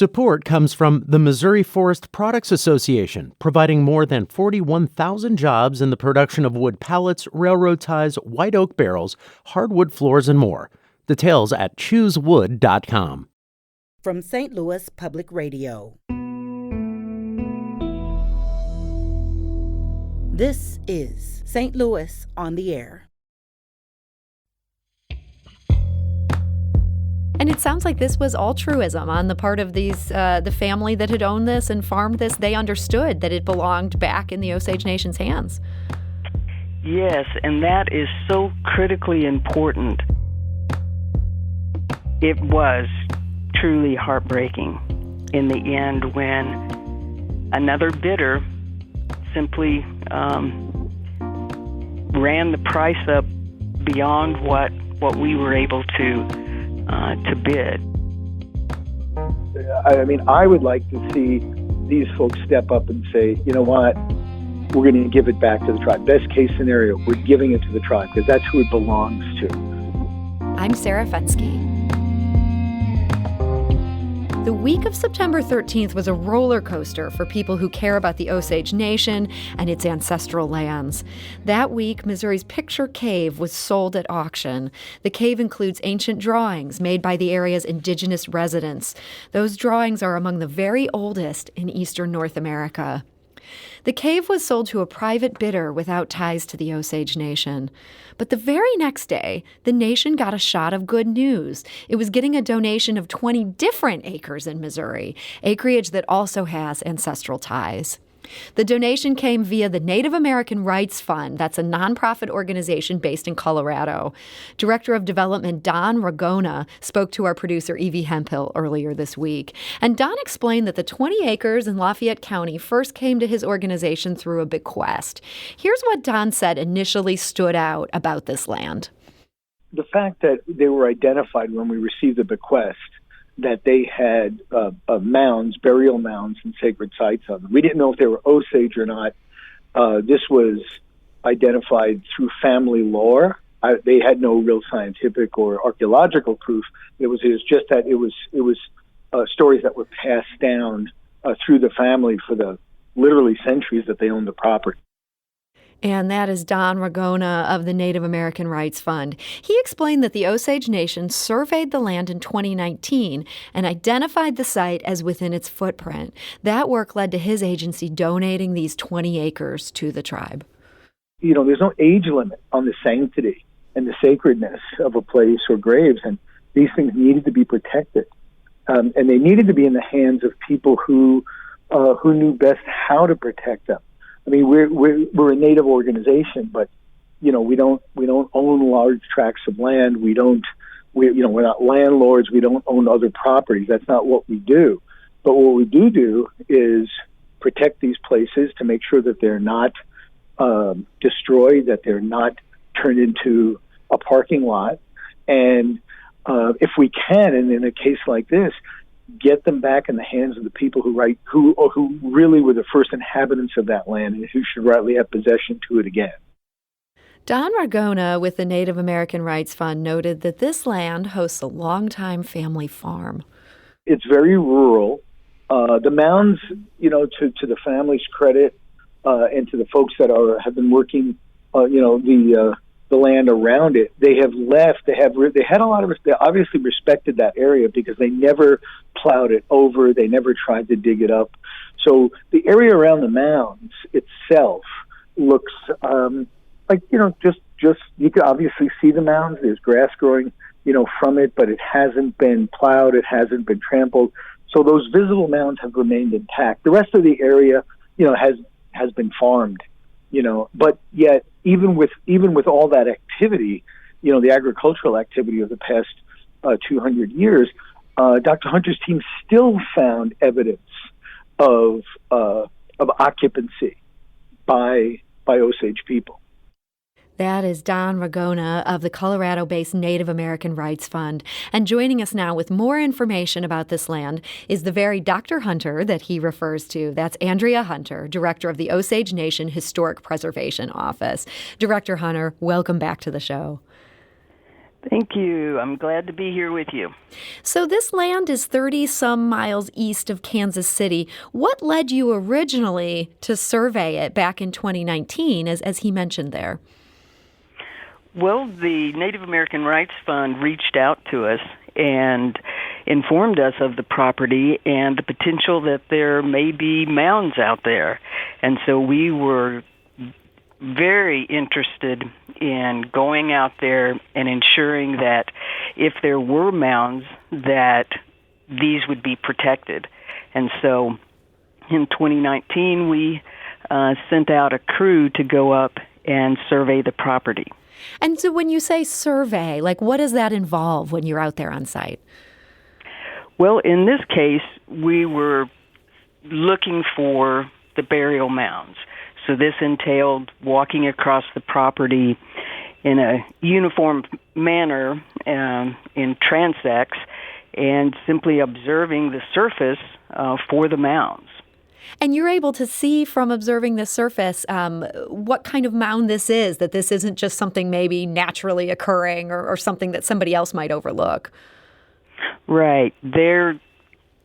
Support comes from the Missouri Forest Products Association, providing more than 41,000 jobs in the production of wood pallets, railroad ties, white oak barrels, hardwood floors, and more. Details at choosewood.com. From St. Louis Public Radio. This is St. Louis on the Air. And it sounds like this was altruism on the part of the family that had owned this and farmed this. They understood that it belonged back in the Osage Nation's hands. Yes, and that is so critically important. It was truly heartbreaking in the end when another bidder simply ran the price up beyond what we were able to bid. I mean, I would like to see these folks step up and say, you know what, we're going to give it back to the tribe. Best case scenario, we're giving it to the tribe because that's who it belongs to. I'm Sarah Fenske. The week of September 13th was a roller coaster for people who care about the Osage Nation and its ancestral lands. That week, Missouri's Picture Cave was sold at auction. The cave includes ancient drawings made by the area's indigenous residents. Those drawings are among the very oldest in eastern North America. The cave was sold to a private bidder without ties to the Osage Nation. But the very next day, the nation got a shot of good news. It was getting a donation of 20 different acres in Missouri, acreage that also has ancestral ties. The donation came via the Native American Rights Fund. That's a nonprofit organization based in Colorado. Director of Development Don Ragona spoke to our producer Evie Hemphill earlier this week. And Don explained that the 20 acres in Lafayette County first came to his organization through a bequest. Here's what Don said initially stood out about this land. The fact that they were identified when we received the bequest, that they had mounds, burial mounds, and sacred sites on them. We didn't know if they were Osage or not. This was identified through family lore. They had no real scientific or archaeological proof. It was just that it was stories that were passed down through the family for the literally centuries that they owned the property. And that is Don Ragona of the Native American Rights Fund. He explained that the Osage Nation surveyed the land in 2019 and identified the site as within its footprint. That work led to his agency donating these 20 acres to the tribe. You know, there's no age limit on the sanctity and the sacredness of a place or graves, and these things needed to be protected. And they needed to be in the hands of people who knew best how to protect them. I mean, we're a native organization, but you know we don't own large tracts of land. We're not landlords. We don't own other properties. That's not what we do. But what we do is protect these places to make sure that they're not destroyed, that they're not turned into a parking lot, and if we can, and in a case like this, get them back in the hands of the people who really were the first inhabitants of that land and who should rightly have possession to it again. Don Ragona with the Native American Rights Fund noted that this land hosts a longtime family farm. It's very rural. The mounds, you know, to the family's credit and to the folks that have been working, the land around it, they have left. They had a lot of. They obviously respected that area because they never plowed it over. They never tried to dig it up. So the area around the mounds itself looks like, you know, just you can obviously see the mounds. There's grass growing, you know, from it, but it hasn't been plowed. It hasn't been trampled. So those visible mounds have remained intact. The rest of the area, you know, has been farmed. You know, but yet even with all that activity, you know, the agricultural activity of the past 200 years, Dr. Hunter's team still found evidence of occupancy by Osage people. That is Don Ragona of the Colorado-based Native American Rights Fund. And joining us now with more information about this land is the very Dr. Hunter that he refers to. That's Andrea Hunter, director of the Osage Nation Historic Preservation Office. Director Hunter, welcome back to the show. Thank you. I'm glad to be here with you. So this land is 30-some miles east of Kansas City. What led you originally to survey it back in 2019, as he mentioned there? Well, the Native American Rights Fund reached out to us and informed us of the property and the potential that there may be mounds out there. And so we were very interested in going out there and ensuring that if there were mounds, that these would be protected. And so in 2019, we sent out a crew to go up and survey the property. And so when you say survey, like what does that involve when you're out there on site? Well, in this case, we were looking for the burial mounds. So this entailed walking across the property in a uniform manner in transects and simply observing the surface for the mounds. And you're able to see from observing the surface what kind of mound this is, that this isn't just something maybe naturally occurring or something that somebody else might overlook. Right. When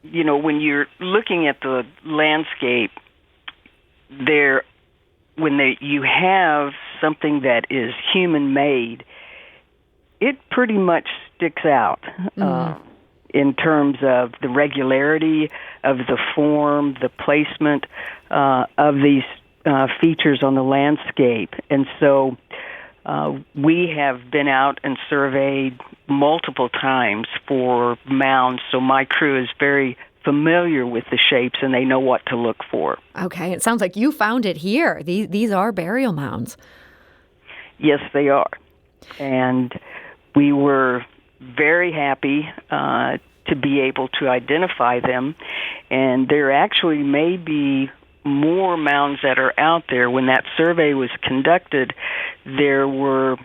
you're looking at the landscape, you have something that is human-made, it pretty much sticks out in terms of the regularity of the form, the placement of these features on the landscape. And so we have been out and surveyed multiple times for mounds, so my crew is very familiar with the shapes and they know what to look for. Okay, it sounds like you found it here. These are burial mounds. Yes, they are. And we were very happy to be able to identify them. And there actually may be more mounds that are out there. When that survey was conducted, there were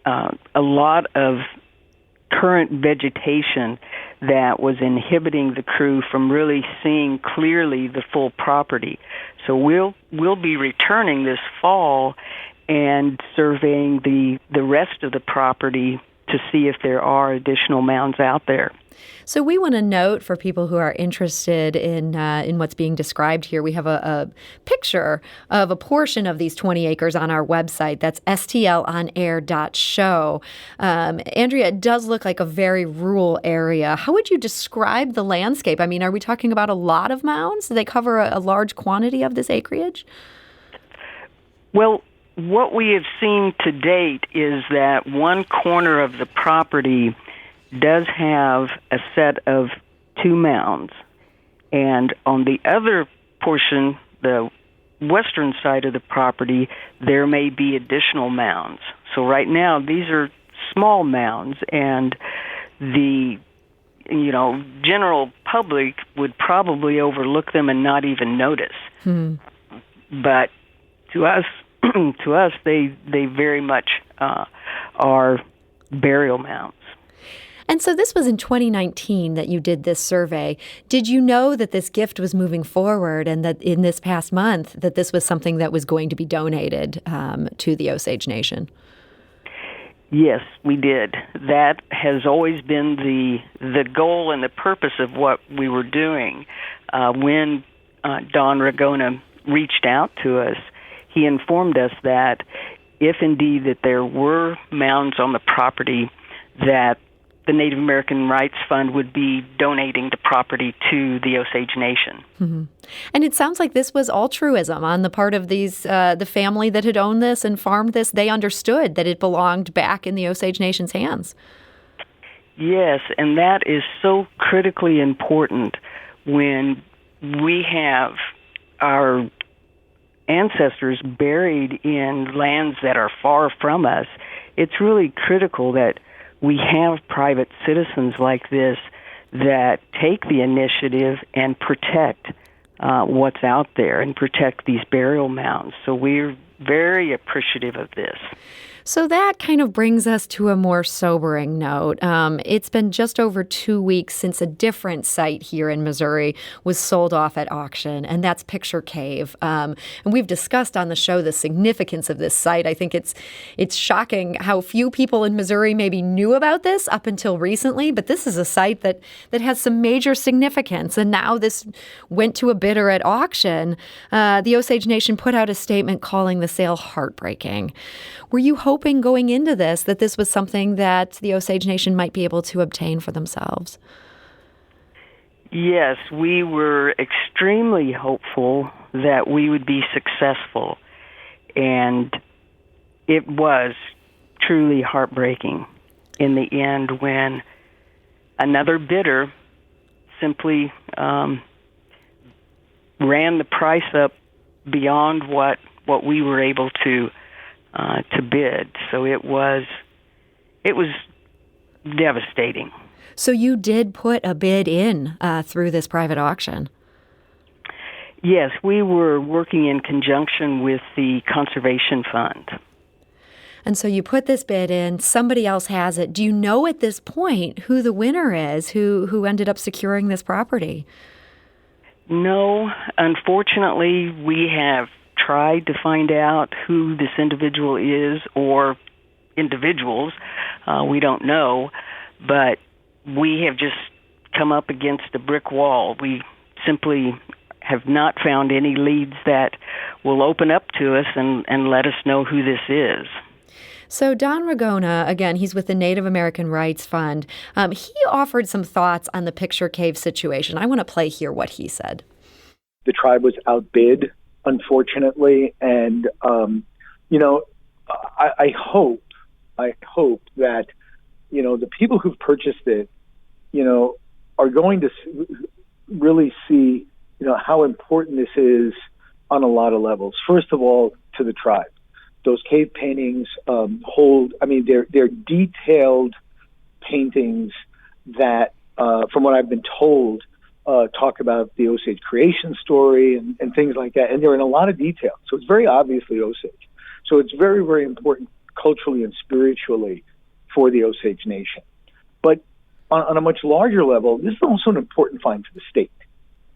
a lot of current vegetation that was inhibiting the crew from really seeing clearly the full property. So we'll be returning this fall and surveying the rest of the property to see if there are additional mounds out there. So we want to note for people who are interested in what's being described here, we have a picture of a portion of these 20 acres on our website. That's stlonair.show. Andrea, it does look like a very rural area. How would you describe the landscape? I mean, are we talking about a lot of mounds? Do they cover a large quantity of this acreage? Well, what we have seen to date is that one corner of the property does have a set of 2 mounds. And on the other portion, the western side of the property, there may be additional mounds. So right now, these are small mounds, and the general public would probably overlook them and not even notice. But to us, they very much are burial mounds. And so this was in 2019 that you did this survey. Did you know that this gift was moving forward and that in this past month that this was something that was going to be donated to the Osage Nation? Yes, we did. That has always been the goal and the purpose of what we were doing. When Don Ragona reached out to us, he informed us that if indeed that there were mounds on the property, that the Native American Rights Fund would be donating the property to the Osage Nation. Mm-hmm. And it sounds like this was altruism on the part of the family that had owned this and farmed this. They understood that it belonged back in the Osage Nation's hands. Yes, and that is so critically important when we have our ancestors buried in lands that are far from us. It's really critical that we have private citizens like this that take the initiative and protect what's out there and protect these burial mounds. So we're very appreciative of this. So that kind of brings us to a more sobering note. It's been just over 2 weeks since a different site here in Missouri was sold off at auction, and that's Picture Cave. And we've discussed on the show the significance of this site. I think it's shocking how few people in Missouri maybe knew about this up until recently, but this is a site that has some major significance. And now this went to a bidder at auction. The Osage Nation put out a statement calling the sale heartbreaking. Were you hoping going into this that this was something that the Osage Nation might be able to obtain for themselves? Yes, we were extremely hopeful that we would be successful, and it was truly heartbreaking in the end when another bidder simply ran the price up beyond what we were able to bid. So it was devastating. So you did put a bid in through this private auction. Yes, we were working in conjunction with the Conservation Fund. And so you put this bid in, somebody else has it. Do you know at this point who the winner is, who ended up securing this property? No, unfortunately, we have tried to find out who this individual is or individuals. We don't know, but we have just come up against a brick wall. We simply have not found any leads that will open up to us and let us know who this is. So Don Ragona, again, he's with the Native American Rights Fund. He offered some thoughts on the Picture Cave situation. I want to play here what he said. The tribe was outbid, unfortunately, and I hope that the people who've purchased it, are going to really see how important this is on a lot of levels. First of all, to the tribe. Those cave paintings they're detailed paintings that, from what I've been told, talk about the Osage creation story and things like that. And they're in a lot of detail. So it's very obviously Osage. So it's very, very important culturally and spiritually for the Osage Nation. But on a much larger level, this is also an important find for the state.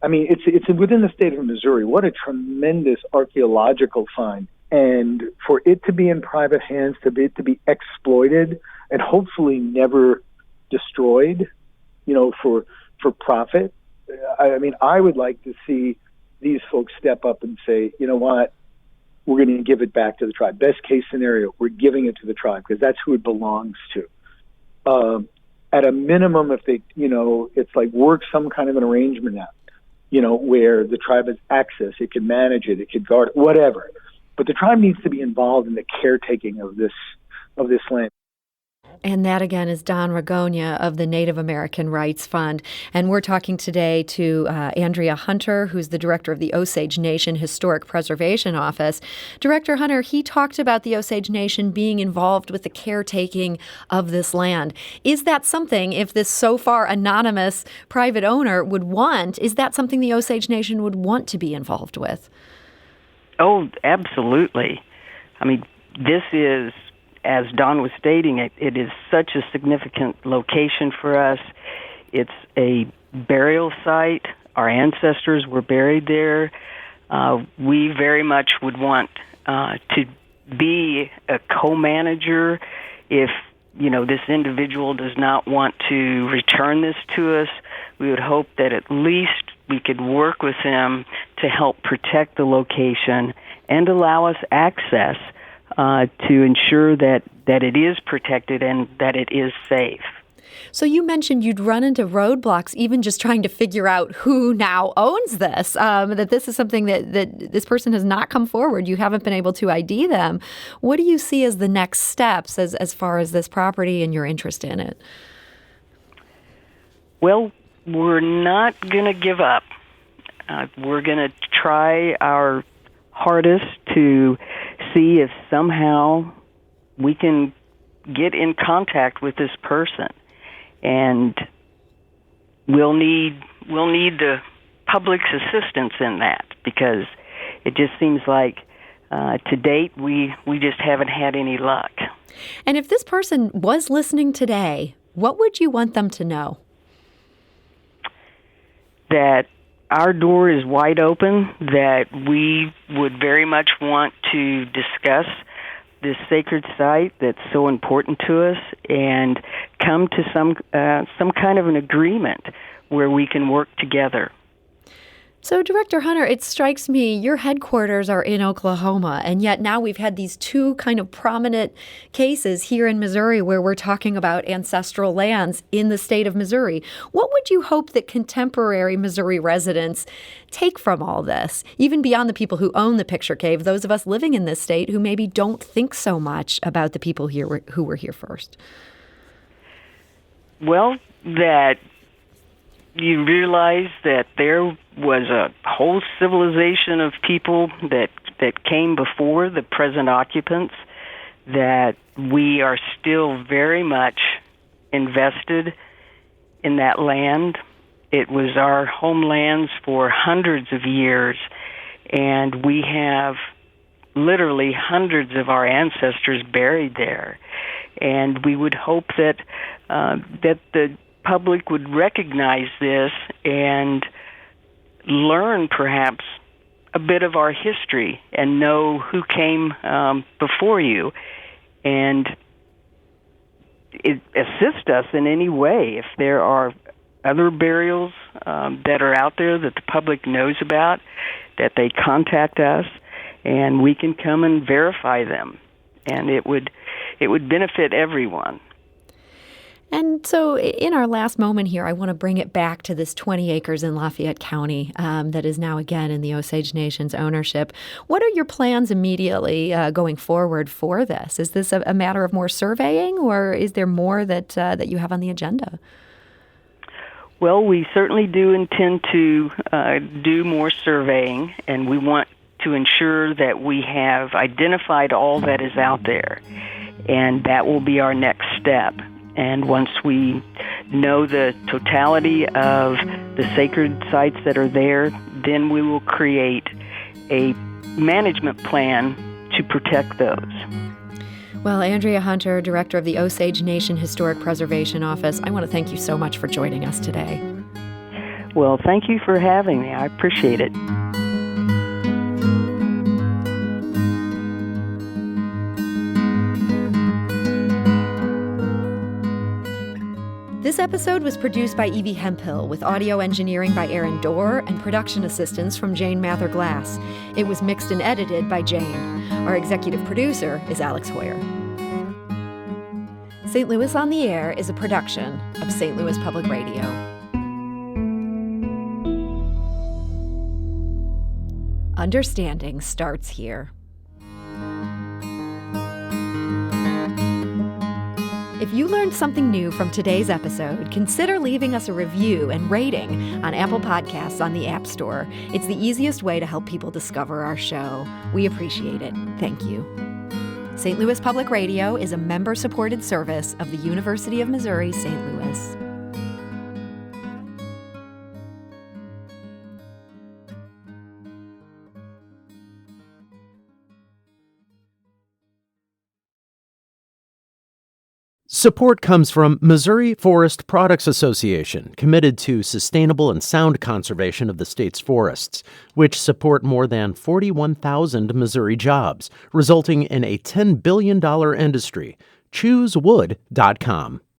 I mean, it's within the state of Missouri. What a tremendous archaeological find. And for it to be in private hands, to be exploited and hopefully never destroyed, for profit. I mean, I would like to see these folks step up and say, you know what, we're going to give it back to the tribe. Best case scenario, we're giving it to the tribe because that's who it belongs to. At a minimum, if they, it's like work some kind of an arrangement out, where the tribe has access, it can manage it, it can guard it, whatever. But the tribe needs to be involved in the caretaking of this land. And that, again, is Don Ragona of the Native American Rights Fund. And we're talking today to Andrea Hunter, who's the director of the Osage Nation Historic Preservation Office. Director Hunter, he talked about the Osage Nation being involved with the caretaking of this land. Is that something, if this so far anonymous private owner would want, is that something the Osage Nation would want to be involved with? Oh, absolutely. I mean, this is, as Don was stating, it is such a significant location for us. It's a burial site. Our ancestors were buried there. We very much would want to be a co-manager. If, this individual does not want to return this to us, we would hope that at least we could work with them to help protect the location and allow us access to ensure that it is protected and that it is safe. So you mentioned you'd run into roadblocks even just trying to figure out who now owns this, that this is something that this person has not come forward. You haven't been able to ID them. What do you see as the next steps as far as this property and your interest in it? Well, we're not going to give up. We're going to try our hardest to see if somehow we can get in contact with this person. And we'll need the public's assistance in that, because it just seems like to date we just haven't had any luck. And if this person was listening today, what would you want them to know? That our door is wide open, that we would very much want to discuss this sacred site that's so important to us and come to some kind of an agreement where we can work together. So, Director Hunter, it strikes me your headquarters are in Oklahoma, and yet now we've had these two kind of prominent cases here in Missouri where we're talking about ancestral lands in the state of Missouri. What would you hope that contemporary Missouri residents take from all this, even beyond the people who own the picture cave, those of us living in this state who maybe don't think so much about the people here who were here first? Well, that you realize that there was a whole civilization of people that came before the present occupants, that we are still very much invested in that land. It was our homelands for hundreds of years, and we have literally hundreds of our ancestors buried there. And we would hope that the public would recognize this and learn perhaps a bit of our history and know who came before you and assist us in any way. If there are other burials that are out there that the public knows about, that they contact us and we can come and verify them. And it would benefit everyone. And so in our last moment here, I want to bring it back to this 20 acres in Lafayette County that is now again in the Osage Nation's ownership. What are your plans immediately going forward for this? Is this a matter of more surveying, or is there more that you have on the agenda? Well, we certainly do intend to do more surveying, and we want to ensure that we have identified all that is out there, and that will be our next step. And once we know the totality of the sacred sites that are there, then we will create a management plan to protect those. Well, Andrea Hunter, Director of the Osage Nation Historic Preservation Office, I want to thank you so much for joining us today. Well, thank you for having me. I appreciate it. This episode was produced by Evie Hemphill with audio engineering by Aaron Dorr and production assistance from Jane Mather-Glass. It was mixed and edited by Jane. Our executive producer is Alex Hoyer. St. Louis on the Air is a production of St. Louis Public Radio. Understanding starts here. If you learned something new from today's episode, consider leaving us a review and rating on Apple Podcasts on the App Store. It's the easiest way to help people discover our show. We appreciate it. Thank you. St. Louis Public Radio is a member-supported service of the University of Missouri, St. Louis. Support comes from Missouri Forest Products Association, committed to sustainable and sound conservation of the state's forests, which support more than 41,000 Missouri jobs, resulting in a $10 billion industry. ChooseWood.com.